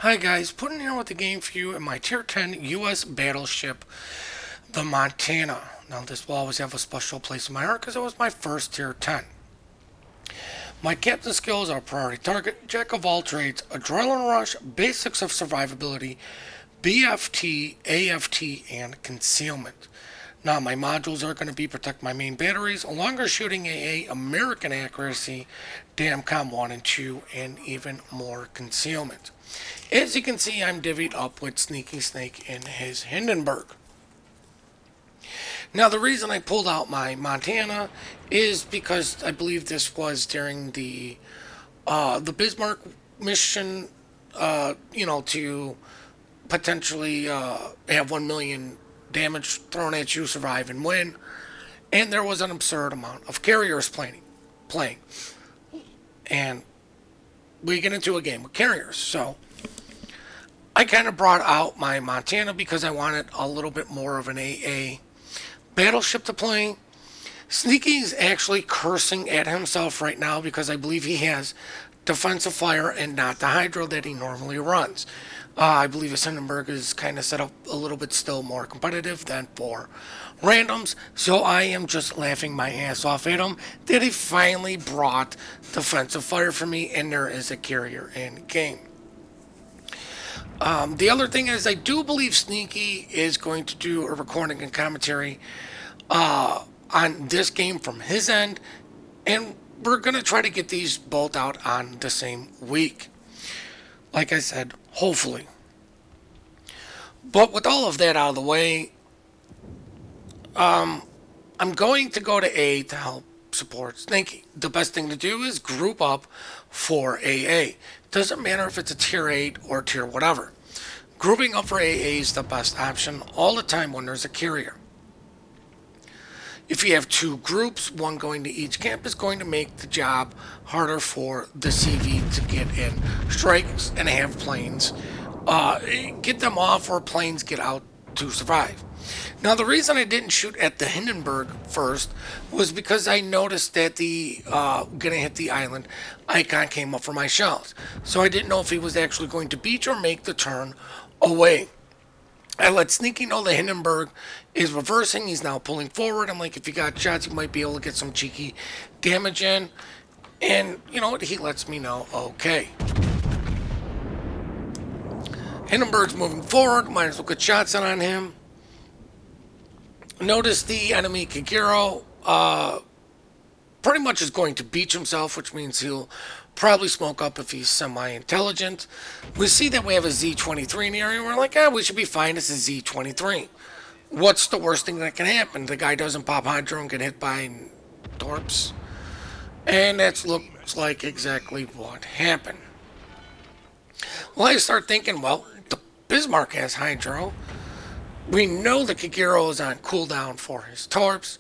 Hi guys, Puddin here with the game for you in my Tier 10 US battleship, the Montana. Now this will always have a special place in my heart because it was my first Tier 10. My captain skills are priority target, jack of all trades, adrenaline rush, basics of survivability, BFT, AFT, and concealment. Now my modules are going to be protect my main batteries, longer shooting AA, American accuracy, DAMCOM 1 and 2, and even more concealment. As you can see, I'm divvied up with Sneaky Snake in his Hindenburg. Now the reason I pulled out my Montana is because I believe this was during the Bismarck mission, to potentially have 1 million damage thrown at you, survive and win. And there was an absurd amount of carriers playing. And we get into a game with carriers. So I kind of brought out my Montana because I wanted a little bit more of an AA battleship to play. Sneaky's actually cursing at himself right now because I believe he has defensive fire and not the hydro that he normally runs. I believe his Hindenburg is kind of set up a little bit still more competitive than for randoms, so I am just laughing my ass off at him that he finally brought defensive fire for me and there is a carrier in game. The other thing is I do believe Sneaky is going to do a recording and commentary on this game from his end, and we're going to try to get these both out on the same week. Like I said, hopefully. But with all of that out of the way, I'm going to go to A to help support Sneaky. The best thing to do is group up for AA. Doesn't matter if it's a tier 8 or tier whatever. Grouping up for AA is the best option all the time when there's a carrier. If you have two groups, one going to each camp is going to make the job harder for the CV to get in strikes and have planes get them off or planes get out to survive. Now the reason I didn't shoot at the Hindenburg first was because I noticed that the gonna hit the island icon came up for my shells. So I didn't know if he was actually going to beach or make the turn away. I let Sneaky know the Hindenburg is reversing. He's now pulling forward. I'm like, if you got shots, you might be able to get some cheeky damage in. And, you know what? He lets me know, okay. Hindenburg's moving forward. Might as well get shots in on him. Notice the enemy Kagero pretty much is going to beach himself, which means he'll probably smoke up if he's semi-intelligent. We see that we have a Z-23 in the area. We're like, we should be fine. It's a Z-23. What's the worst thing that can happen? The guy doesn't pop hydro and get hit by torps. And that looks like exactly what happened. Well, I start thinking, well, the Bismarck has hydro. We know the Kagero is on cooldown for his torps.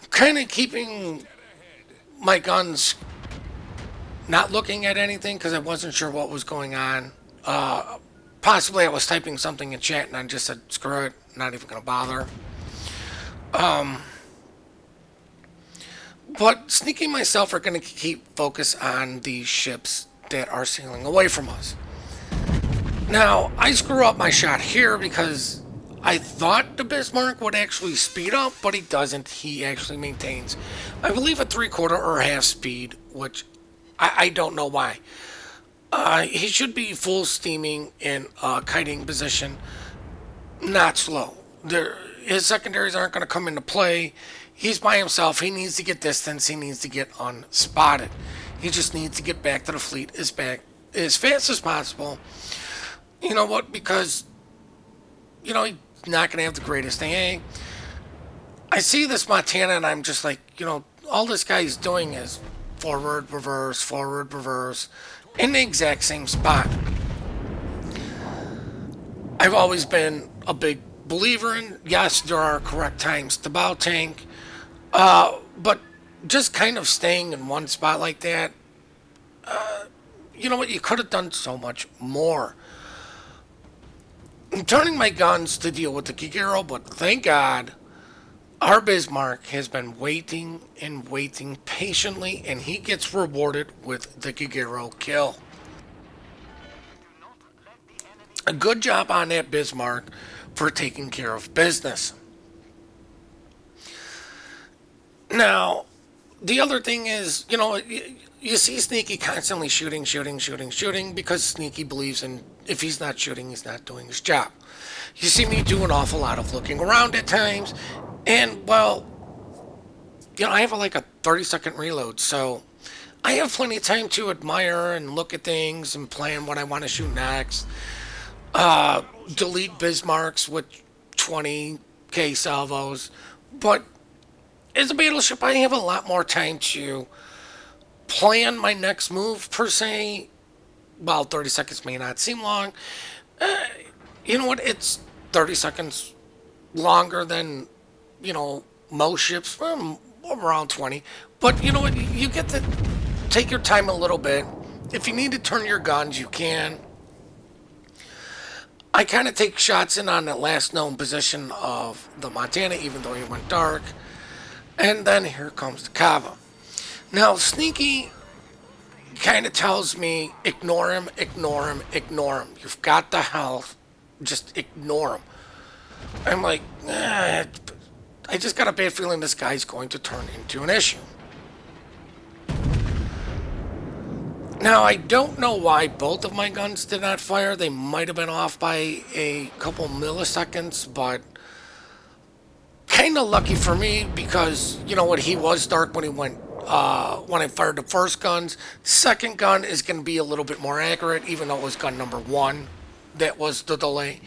I'm kind of keeping my guns not looking at anything because I wasn't sure what was going on. Possibly I was typing something in chat and I just said, screw it, not even going to bother. But Sneaky and myself are going to keep focus on these ships that are sailing away from us. Now, I screw up my shot here because I thought the Bismarck would actually speed up, but he doesn't. He actually maintains, I believe, a 3/4 or half speed, which I don't know why. He should be full steaming in kiting position, not slow. His secondaries aren't going to come into play. He's by himself. He needs to get distance. He needs to get unspotted. He just needs to get back to the fleet as fast as possible. You know what? Because, he's not going to have the greatest AA. I see this Montana and I'm just like, all this guy's doing is forward, reverse, in the exact same spot. I've always been a big believer in, yes, there are correct times to bow tank, but just kind of staying in one spot like that, you know what, you could have done so much more. I'm turning my guns to deal with the Kagero, but thank God our Bismarck has been waiting and waiting patiently, and he gets rewarded with the Kagero kill. a good job on that Bismarck for taking care of business. Now, the other thing is, you see Sneaky constantly shooting, shooting, shooting, shooting because Sneaky believes in if he's not shooting, he's not doing his job. You see me do an awful lot of looking around at times, and well, I have like a 30-second reload, so I have plenty of time to admire and look at things and plan what I want to shoot next. Delete Bismarcks with 20k salvos, but as a battleship, I have a lot more time to plan my next move, per se. While 30 seconds may not seem long, you know what? It's 30 seconds longer than, most ships, around 20. But you know what? You get to take your time a little bit. If you need to turn your guns, you can. I kind of take shots in on the last known position of the Montana, even though he went dark. And then here comes the Cava. Now, Sneaky kind of tells me, ignore him, ignore him, ignore him. You've got the health. Just ignore him. I'm like, I just got a bad feeling this guy's going to turn into an issue. Now, I don't know why both of my guns did not fire. They might have been off by a couple milliseconds, but kind of lucky for me because, he was dark when he went, when I fired the first guns. Second gun is going to be a little bit more accurate, even though it was gun number 1 that was the delay.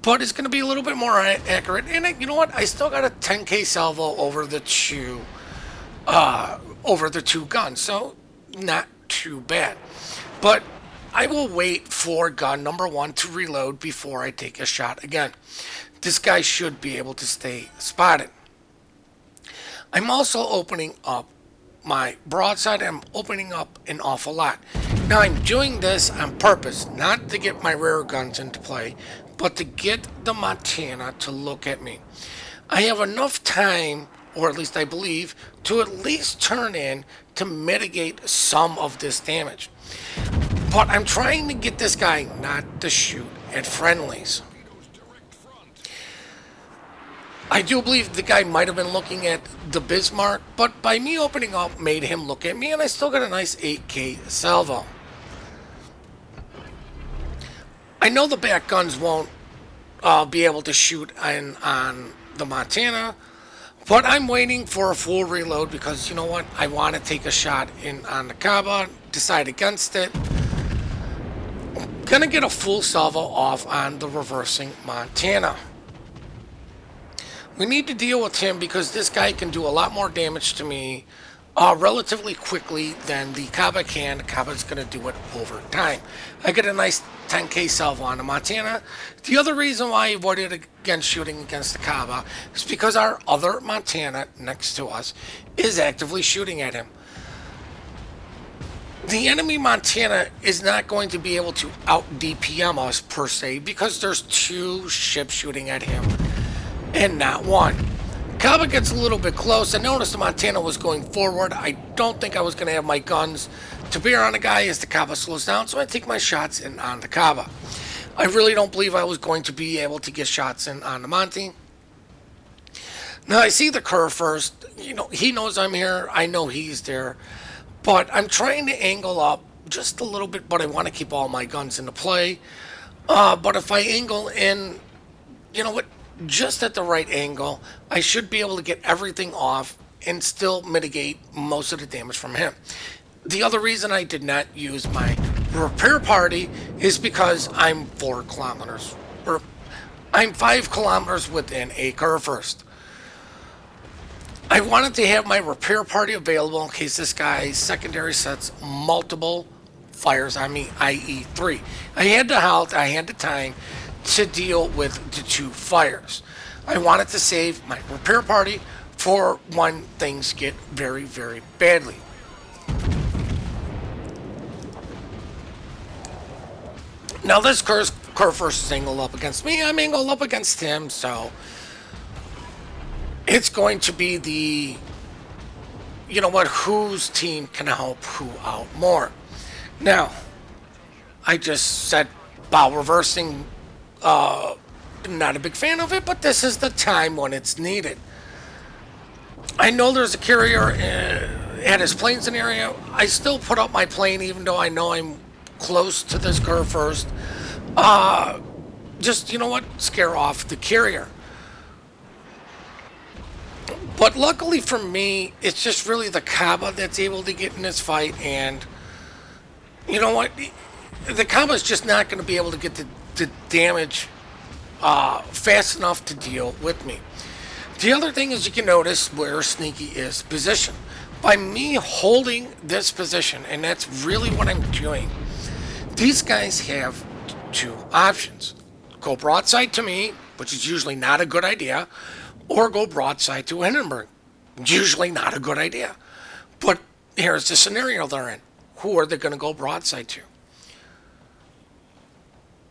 But it's going to be a little bit more accurate. And you know what? I still got a 10k salvo over the two guns, so not too bad. But I will wait for gun number 1 to reload before I take a shot again. This guy should be able to stay spotted. I'm also opening up my broadside. I'm opening up an awful lot. Now I'm doing this on purpose, not to get my rear guns into play, but to get the Montana to look at me. I have enough time, or at least I believe, to at least turn in to mitigate some of this damage. But I'm trying to get this guy not to shoot at friendlies. I do believe the guy might have been looking at the Bismarck, but by me opening up made him look at me, and I still got a nice 8k salvo. I know the back guns won't be able to shoot on the Montana, but I'm waiting for a full reload because, you know what, I want to take a shot on the Cava, decide against it. I'm gonna get a full salvo off on the reversing Montana. We need to deal with him because this guy can do a lot more damage to me relatively quickly than the Cava can. The Cava's going to do it over time. I get a nice 10k salvo on the Montana. The other reason why I avoided against shooting against the Cava is because our other Montana next to us is actively shooting at him. The enemy Montana is not going to be able to out DPM us per se because there's 2 ships shooting at him and not 1. Cava gets a little bit close. I noticed the Montana was going forward. I don't think I was going to have my guns to bear on the guy as the Cava slows down, so I take my shots in on the Cava. I really don't believe I was going to be able to get shots in on the Monty. Now I see the Kerr first. He knows I'm here. I know he's there. But I'm trying to angle up just a little bit, but I want to keep all my guns into play. But if I angle in, just at the right angle, I should be able to get everything off and still mitigate most of the damage from him. The other reason I did not use my repair party is because I'm 4 kilometers, or I'm 5 kilometers within a Kerr first. I wanted to have my repair party available in case this guy's secondary sets multiple fires on me, i.e. 3. I had the health, I had the time to deal with the 2 fires. I wanted to save my repair party for when things get very, very badly. Now this Kerr first is angled up against me. I'm angled up against him, so it's going to be the, whose team can help who out more. Now, I just said while reversing Not a big fan of it, but this is the time when it's needed. I know there's a carrier at his plane scenario. I still put up my plane even though I know I'm close to this curve first. Just, you know what, scare off the carrier. But luckily for me, it's just really the Kaba that's able to get in this fight, and you know what, the Kaba's just not going to be able to get the damage fast enough to deal with me. The other thing is you can notice where Sneaky is positioned. By me holding this position, and that's really what I'm doing, these guys have two options. Go broadside to me, which is usually not a good idea, or go broadside to Hindenburg. Usually not a good idea. But here's the scenario they're in. Who are they going to go broadside to?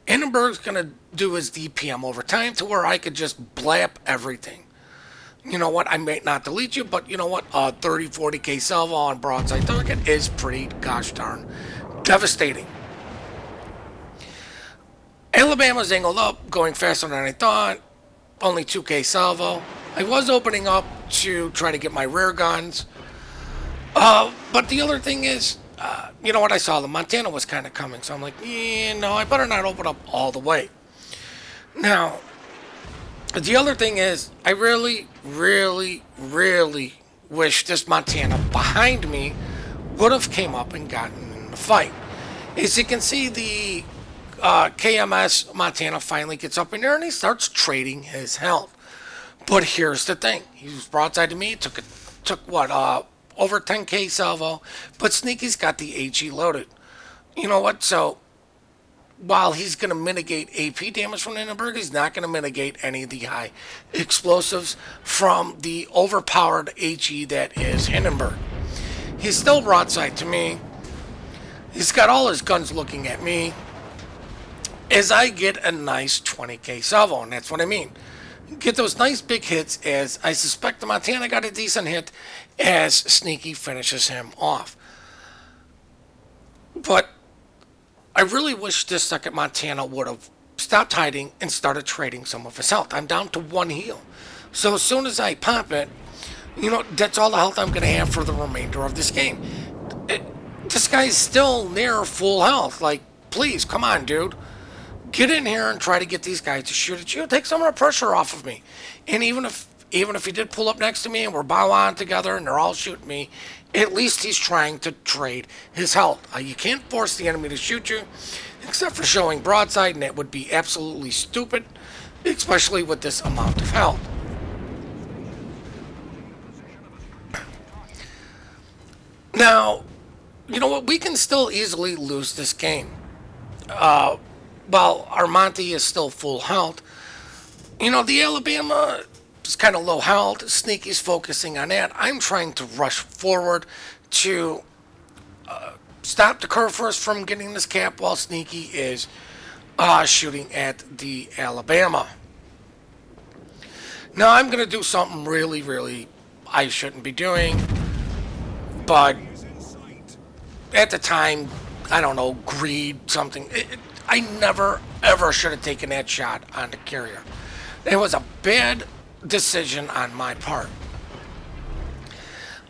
Hindenburg's going to do his DPM over time to where I could just blap everything. You know what, I may not delete you, but you know what, 30, 40k salvo on broadside target is pretty gosh darn devastating. Alabama's angled up, going faster than I thought, only 2k salvo. I was opening up to try to get my rear guns, but the other thing is, you know what, I saw the Montana was kind of coming, so I'm like, no, I better not open up all the way. Now, the other thing is, I really, really, really wish this Montana behind me would have came up and gotten in the fight. As you can see, the KMS Montana finally gets up in there and he starts trading his health. But here's the thing. He was broadside to me, took what, over 10k salvo, but Sneaky's got the HE loaded. You know what, so while he's going to mitigate AP damage from Hindenburg, he's not going to mitigate any of the high explosives from the overpowered HE that is Hindenburg. He's still broadside to me. He's got all his guns looking at me as I get a nice 20k salvo, and that's what I mean. Get those nice big hits, as I suspect the Montana got a decent hit as Sneaky finishes him off. But I really wish this second Montana would have stopped hiding and started trading some of his health. I'm down to one heal. So as soon as I pop it, you know, that's all the health I'm going to have for the remainder of this game. This guy's still near full health. Like, please, come on, dude. Get in here and try to get these guys to shoot at you. Take some of the pressure off of me. And even if he did pull up next to me and we're bow on together and they're all shooting me, at least he's trying to trade his health. You can't force the enemy to shoot you, except for showing broadside, and that would be absolutely stupid, especially with this amount of health. Now, you know what? We can still easily lose this game. While our Monty is still full health, you know, the Alabama is kind of low health. Sneaky's focusing on that. I'm trying to rush forward to stop the curve first from getting this cap while Sneaky is shooting at the Alabama. Now, I'm going to do something really, really I shouldn't be doing, but at the time, I don't know, greed, something. I never, ever should have taken that shot on the carrier. It was a bad decision on my part.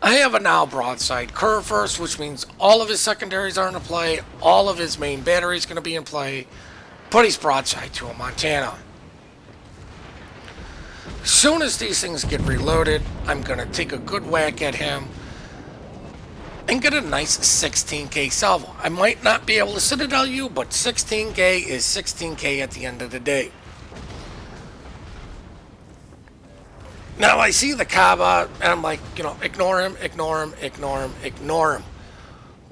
I have a now broadside curve first, which means all of his secondaries are in play, all of his main battery is going to be in play, but he's broadside to a Montana. As soon as these things get reloaded, I'm going to take a good whack at him and get a nice 16k salvo. I might not be able to Citadel you, but 16k is 16k at the end of the day. Now I see the Kaba, and I'm like, you know, ignore him, ignore him, ignore him, ignore him.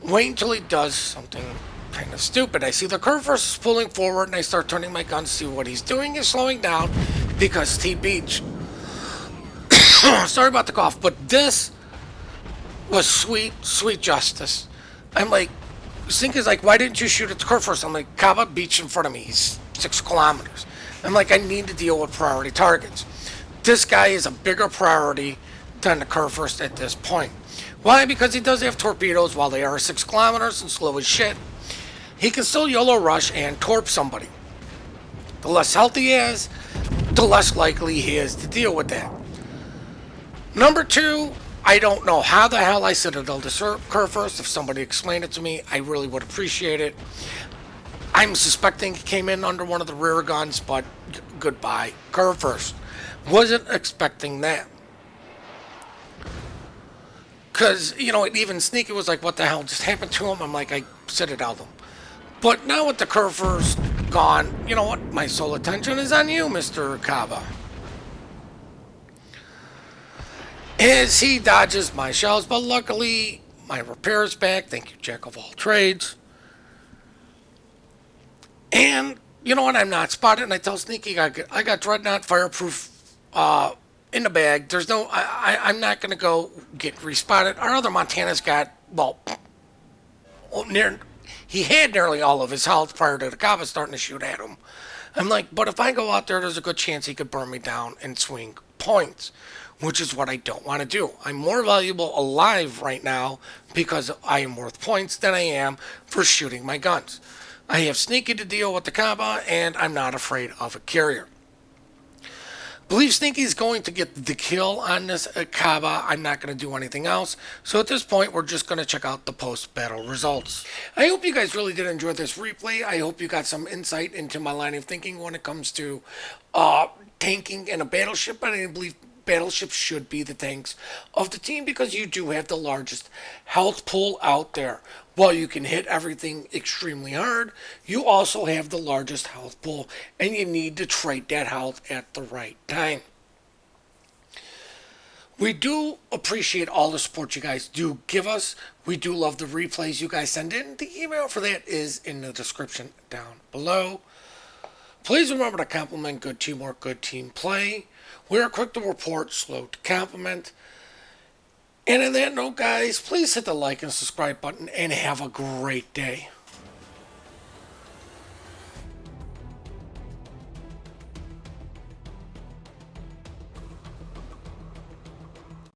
Wait until he does something kind of stupid. I see the curve versus pulling forward, and I start turning my gun to see what he's doing is slowing down because T-Beach. Sorry about the cough, but this was sweet, sweet justice. I'm like, Sink like, why didn't you shoot at the curve first? I'm like, Kaba Beach in front of me. He's 6 kilometers. I'm like, I need to deal with priority targets. This guy is a bigger priority than the curve first at this point. Why? Because he does have torpedoes while they are 6 kilometers and slow as shit. He can still YOLO rush and torp somebody. The less health he has, the less likely he is to deal with that. Number two, I don't know how the hell I Citadel to Kerr first. If somebody explained it to me, I really would appreciate it. I'm suspecting he came in under one of the rear guns, but goodbye. Kerr first. Wasn't expecting that. Because, you know, even Sneaky was like, what the hell just happened to him? I'm like, I Citadel'd him. But now with the Kerr first gone, you know what? My sole attention is on you, Mr. Kaba. As he dodges my shells, but luckily my repair is back. Thank you, Jack of all trades. And you know what? I'm not spotted, and I tell Sneaky I got Dreadnought fireproof in the bag. There's no, I'm not gonna go get respotted. Our other Montana's got, well, he had nearly all of his health prior to the Kaba starting to shoot at him. I'm like, but if I go out there, there's a good chance he could burn me down and swing points, which is what I don't want to do. I'm more valuable alive right now because I am worth points than I am for shooting my guns. I have Sneaky to deal with the Kaba, and I'm not afraid of a carrier. Believe Sneaky's going to get the kill on this Kaba. I'm not going to do anything else. So at this point, we're just going to check out the post-battle results. I hope you guys really did enjoy this replay. I hope you got some insight into my line of thinking when it comes to tanking in a battleship. And I believe battleships should be the tanks of the team because you do have the largest health pool out there. While you can hit everything extremely hard, you also have the largest health pool, and you need to trade that health at the right time. We do appreciate all the support you guys do give us. We do love the replays you guys send in. The email for that is in the description down below. Please remember to compliment good teamwork, good team play. We are quick to report, slow to compliment. And on that note, guys, please hit the like and subscribe button and have a great day.